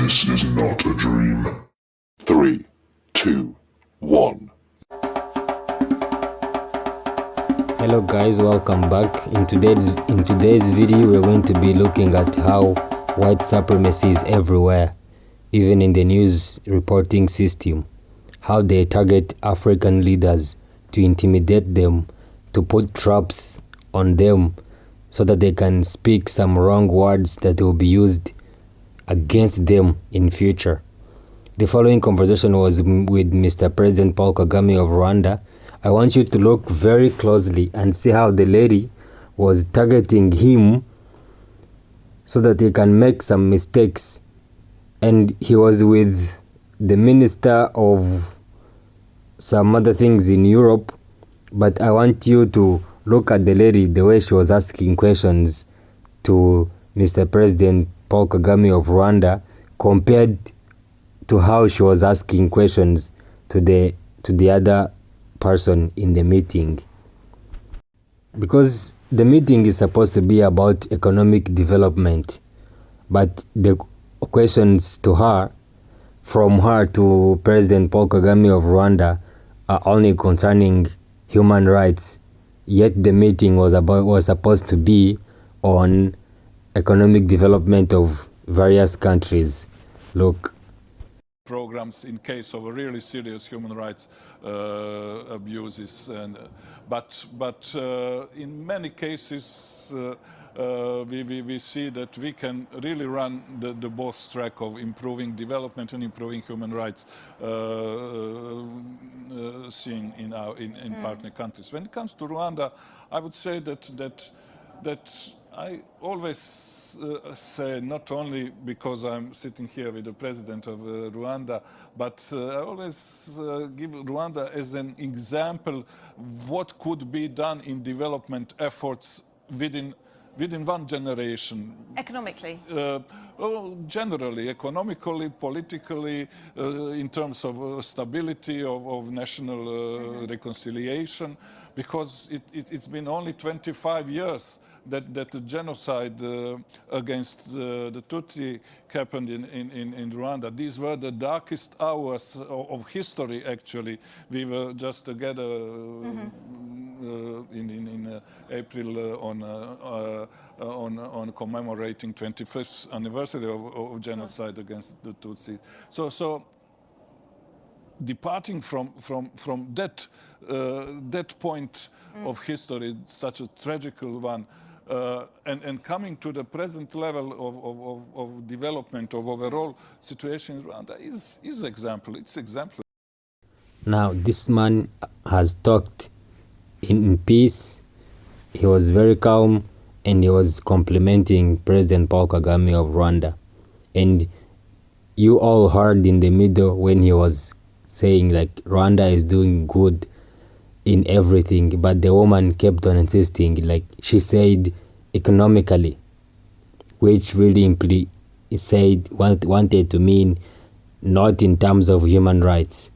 This is not a dream. 3, 2, 1. Hello guys, welcome back. In today's video we're going to be looking at how white supremacy is everywhere, even in the news reporting system. How they target African leaders to intimidate them, to put traps on them so that they can speak some wrong words that will be used against them in future. The following conversation was with Mr. President Paul Kagame of Rwanda. I want you to look very closely and see how the lady was targeting him so that he can make some mistakes. And he was with the minister of some other things in Europe. But I want you to look at the lady, the way she was asking questions to Mr. President Paul Kagame of Rwanda compared to how she was asking questions to the other person in the meeting. Because the meeting is supposed to be about economic development, but the questions to her, from her to President Paul Kagame of Rwanda, are only concerning human rights, yet the meeting was supposed to be on economic development of various countries. Look. Programs in case of really serious human rights abuses, but in many cases we see that we can really run the both track of improving development and improving human rights seen in partner countries. When it comes to Rwanda, I would say that I always say, not only because I'm sitting here with the president of Rwanda, but I always give Rwanda as an example what could be done in development efforts within one generation. Economically? Generally, economically, politically, in terms of stability, of national reconciliation, because it's been only 25 years that the genocide against the Tutsi happened in Rwanda. These were the darkest hours of history, actually. We were just together in April on commemorating 25th anniversary of genocide against the Tutsi. So departing from that point of history, such a tragical one, and coming to the present level of development of overall situation in Rwanda is example. It's exemplary. Now this man has talked in peace. He was very calm and he was complimenting President Paul Kagame of Rwanda. And you all heard in the middle when he was saying like Rwanda is doing good in everything, but the woman kept on insisting, like she said, economically, which really wanted to mean not in terms of human rights,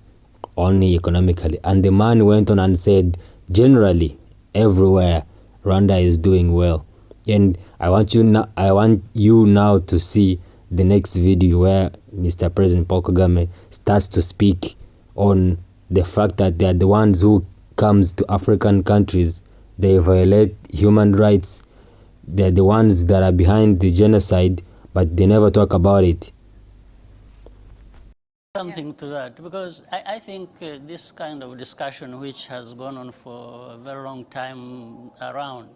only economically. And the man went on and said, generally, everywhere, Rwanda is doing well. And I want you now to see the next video where Mr. President Paul Kagame starts to speak on the fact that they are the ones who comes to African countries, they violate human rights. They're the ones that are behind the genocide, but they never talk about it. Something to that, because I think this kind of discussion, which has gone on for a very long time around,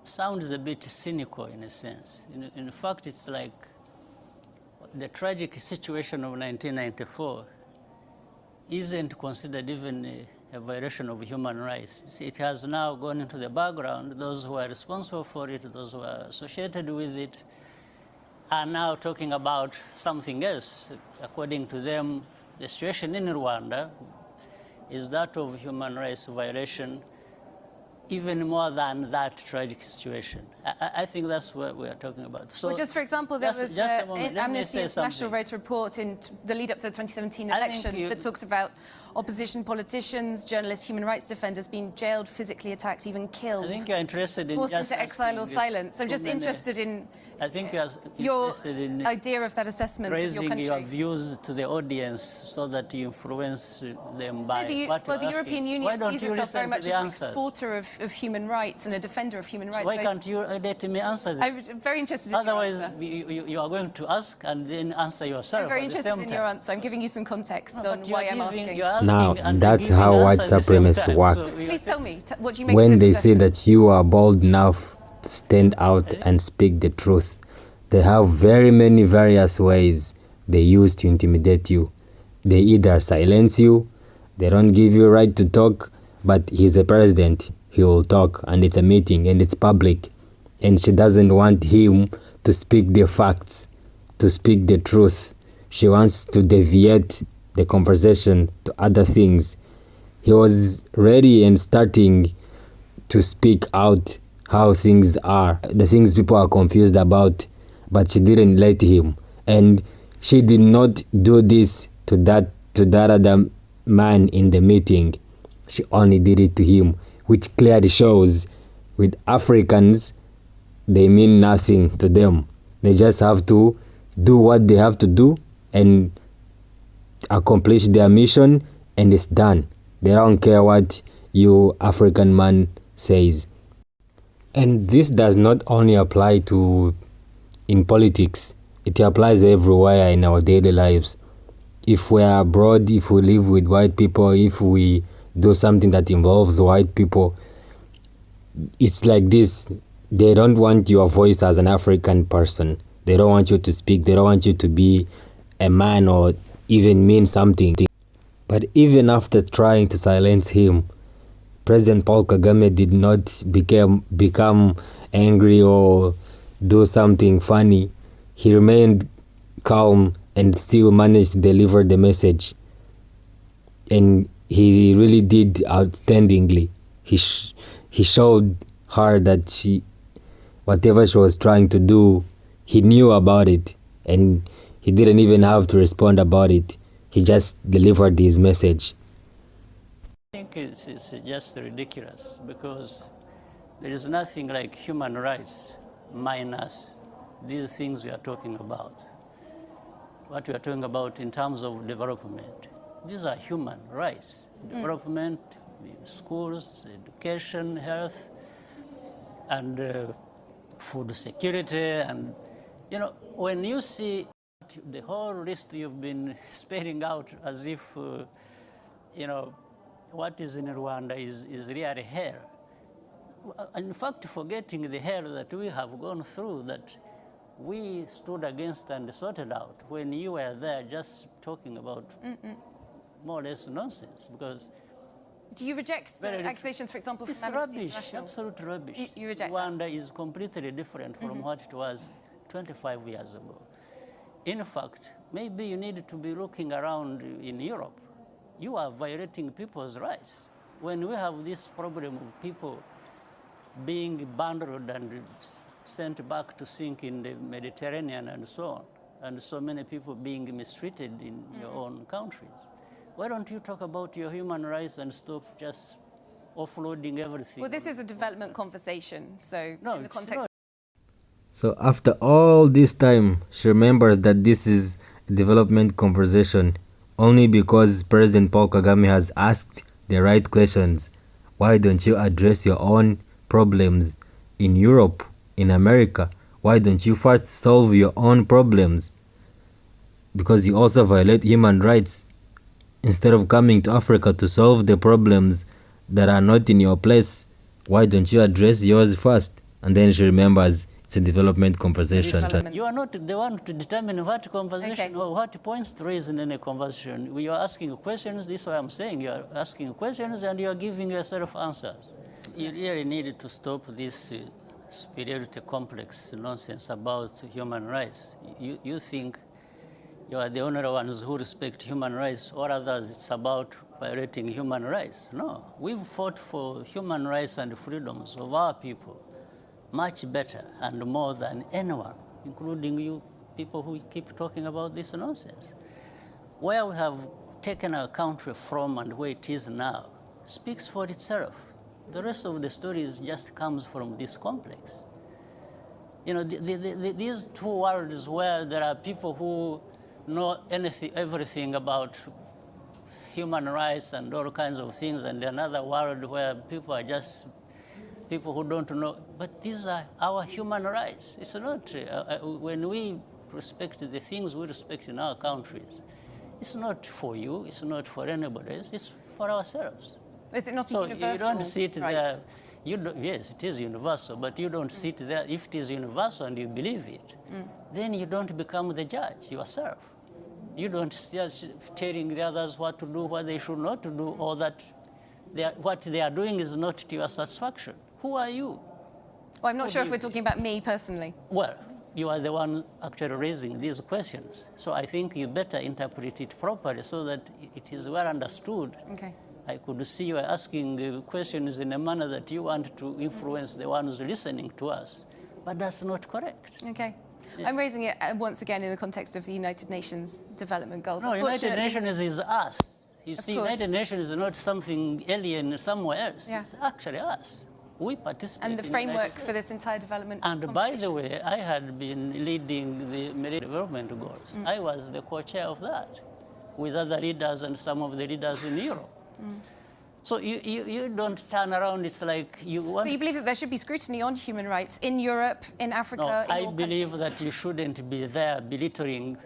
sounds a bit cynical in a sense. In fact, it's like the tragic situation of 1994 isn't considered even a violation of human rights. It has now gone into the background. Those who are responsible for it, those who are associated with it, are now talking about something else. According to them, the situation in Rwanda is that of human rights violation even more than that tragic situation. I think that's what we are talking about. So well, just for example, there was just a moment. Let me Amnesty say International something. wrote a report in the lead up to the 2017 election that talks about opposition politicians, journalists, human rights defenders being jailed, physically attacked, even killed. I think you're interested in forced just into exile or silence. So I'm just many, interested in I think you are your interested in idea of that assessment of your raising country. your views to the audience so that you influence them by what Well, you're the European asking. Union Why don't sees you itself very listen much to the as an answers? exporter of human rights and a defender of human rights. Why can't you let me answer them? I'm very interested in Otherwise, your answer. you are going to ask and then answer yourself I'm very at the interested same in time. your answer. I'm giving you some context on But why I'm asking. Now, that's how white supremacy works. Please tell me, what do you make When of they this say assessment? that you are bold enough to stand out and speak the truth, they have very many various ways they use to intimidate you. They either silence you, they don't give you right to talk, but he's a president, he will talk, and it's a meeting and it's public, and she doesn't want him to speak the facts, to speak the truth. She wants to deviate the conversation to other things. He was ready and starting to speak out how things are, the things people are confused about, but she didn't let him. And she did not do this to that other man in the meeting. She only did it to him, which clearly shows with Africans, they mean nothing to them. They just have to do what they have to do and accomplish their mission, and it's done. They don't care what you African man says. And this does not only apply to in politics, it applies everywhere in our daily lives. If we are abroad, if we live with white people, if we do something that involves white people, it's like this. They don't want your voice as an African person. They don't want you to speak. They don't want you to be a man or even mean something. But even after trying to silence him, President Paul Kagame did not become angry or do something funny. He remained calm and still managed to deliver the message. And he really did outstandingly. He showed her that whatever she was trying to do, he knew about it, and he didn't even have to respond about it. He just delivered his message. I think it's just ridiculous because there is nothing like human rights minus these things we are talking about. What we are talking about in terms of development. These are human rights. Development, schools, education, health, and food security. And, you know, when you see the whole list you've been spelling out as if, you know, what is in Rwanda is really hell. In fact, forgetting the hell that we have gone through, that we stood against and sorted out when you were there just talking about more or less nonsense. Because do you reject the accusations, for example, from it's Amnesty rubbish, International? absolute rubbish. You reject Rwanda that? is completely different from what it was 25 years ago. In fact, maybe you need to be looking around in Europe. You are violating people's rights. When we have this problem of people being bundled and sent back to sink in the Mediterranean and so on, and so many people being mistreated in your own countries, why don't you talk about your human rights and stop just offloading everything? Well, this is a development conversation, so No, in the it's context. not. So after all this time, she remembers that this is a development conversation only because President Paul Kagame has asked the right questions. Why don't you address your own problems in Europe, in America? Why don't you first solve your own problems? Because you also violate human rights. Instead of coming to Africa to solve the problems that are not in your place, why don't you address yours first? And then she remembers it's a development conversation. You are not the one to determine what conversation Okay. or what points to raise in any conversation. We are asking questions. This is what I'm saying. You are asking questions and you are giving yourself answers. You really need to stop this superiority complex nonsense about human rights. You think you are the only ones who respect human rights, or others it's about violating human rights. No, we've fought for human rights and freedoms of our people much better and more than anyone, including you people who keep talking about this nonsense. Where we have taken our country from and where it is now speaks for itself. The rest of the story just comes from this complex. You know, these two worlds where there are people who know anything, everything about human rights and all kinds of things, and another world where people are just people who don't know. But these are our human rights. It's not, when we respect the things we respect in our countries, it's not for you, it's not for anybody else, it's for ourselves. Is it not So a universal you don't sit right? there. Yes, it is universal, but you don't sit there. If it is universal and you believe it, then you don't become the judge yourself. You don't start telling the others what to do, what they should not to do, or that what they are doing is not to your satisfaction. Who are you? Well, I'm not sure if we're talking about me personally. Well, you are the one actually raising these questions. So I think you better interpret it properly so that it is well understood. Okay. I could see you asking questions in a manner that you want to influence the ones listening to us. But that's not correct. Okay. I'm raising it once again in the context of the United Nations Development Goals. No, United Nations is us. You see, course. United Nations is not something alien somewhere else. Yeah. It's actually us. We participate And the in framework United for this entire development And by the conversation. way, I had been leading the Millennium Development Goals. I was the co-chair of that with other leaders and some of the leaders in Europe. So you don't turn around, it's like you want... So you believe that there should be scrutiny on human rights in Europe, in Africa, No, in I all believe countries? that you shouldn't be there belittling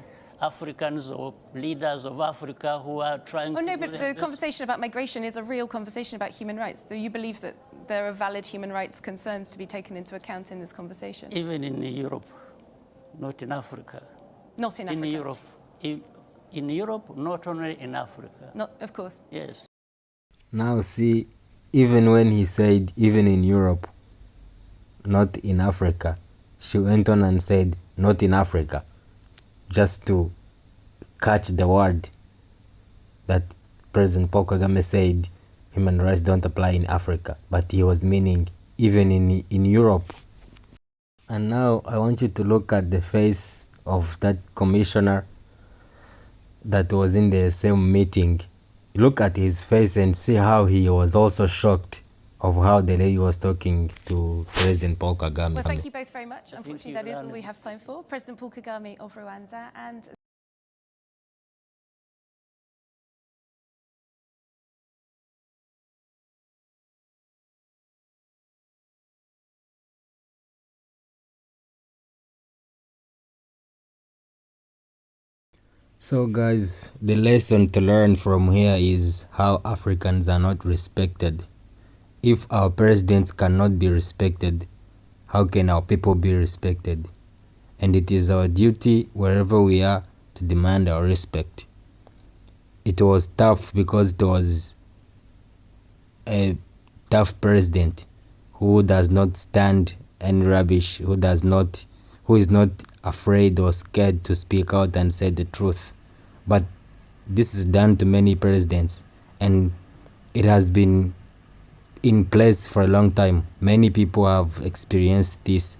Africans or leaders of Africa who are trying Oh to no, do but their the best. conversation about migration is a real conversation about human rights. So you believe that there are valid human rights concerns to be taken into account in this conversation? Even in Europe, not in Africa. Not in Africa. In Europe. In Europe, not only in Africa. Not, of course. Yes. Now see, even when he said even in Europe, not in Africa, she went on and said not in Africa, just to catch the word that President Paul Kagame said human rights don't apply in Africa, but he was meaning even in Europe. And now I want you to look at the face of that commissioner that was in the same meeting. Look at his face and see how he was also shocked of how the lady was talking to President Paul Kagame. Well, thank you both very much. Unfortunately, you, that is all Rani. we have time for. President Paul Kagame of Rwanda and So guys, the lesson to learn from here is how Africans are not respected. If our presidents cannot be respected, how can our people be respected? And it is our duty wherever we are to demand our respect. It was tough because there was a tough president who does not stand any rubbish, who is not afraid or scared to speak out and say the truth. But this is done to many presidents, and it has been in place for a long time. Many people have experienced this,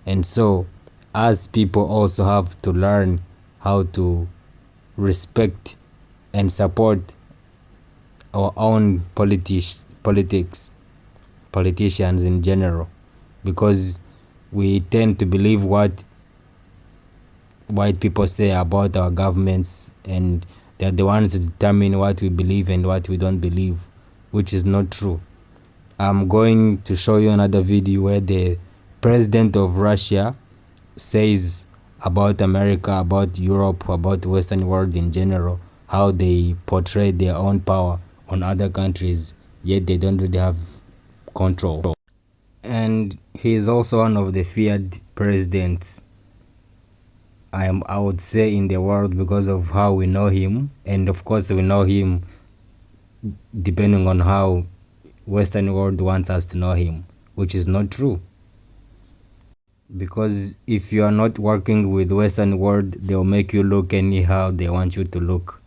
and so as people also have to learn how to respect and support our own politicians in general, because we tend to believe what white people say about our governments, and they're the ones to determine what we believe and what we don't believe, which is not true. I'm going to show you another video where the president of Russia says about America, about Europe, about the Western world in general, how they portray their own power on other countries, yet they don't really have control. And he is also one of the feared presidents, I would say, in the world, because of how we know him. And of course we know him depending on how Western world wants us to know him, which is not true. Because if you are not working with Western world, they'll make you look anyhow they want you to look.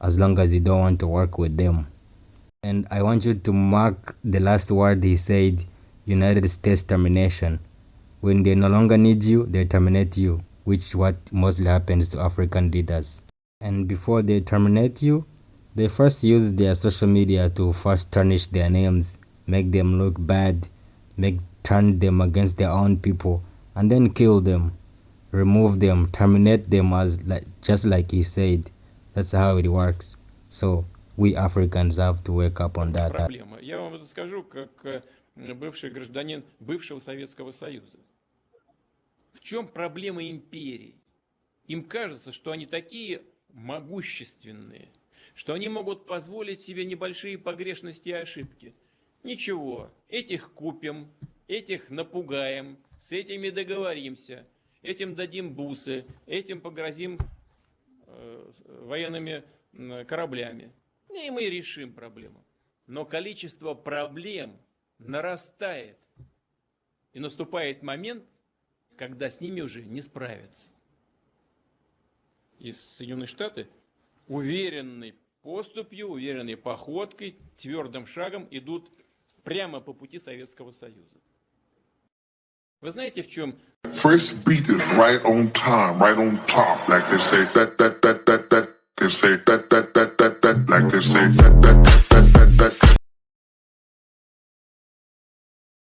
as long as you don't want to work with them. And I want you to mark the last word he said, United States termination. When they no longer need you, they terminate you, which what mostly happens to African leaders. And before they terminate you, they first use their social media to first tarnish their names, make them look bad, turn them against their own people, and then kill them, remove them, terminate them, just like he said. That's how it works. So we Africans have to wake up on that. Проблема. Я вам это скажу как бывший гражданин бывшего Советского Союза. В чем проблема империй? Им кажется, что они такие могущественные, что они могут позволить себе небольшие погрешности и ошибки. Ничего, этих купим, этих напугаем, с этими договоримся, этим дадим бусы, этим погрозим военными кораблями. И мы решим проблему. Но количество проблем нарастает. И наступает момент, когда с ними уже не справятся. И Соединенные Штаты уверенной поступью, уверенной походкой, твердым шагом идут прямо по пути Советского Союза. Вы знаете, в чем? First beat is right on time, right on top, like they say that, they say that, like they say that.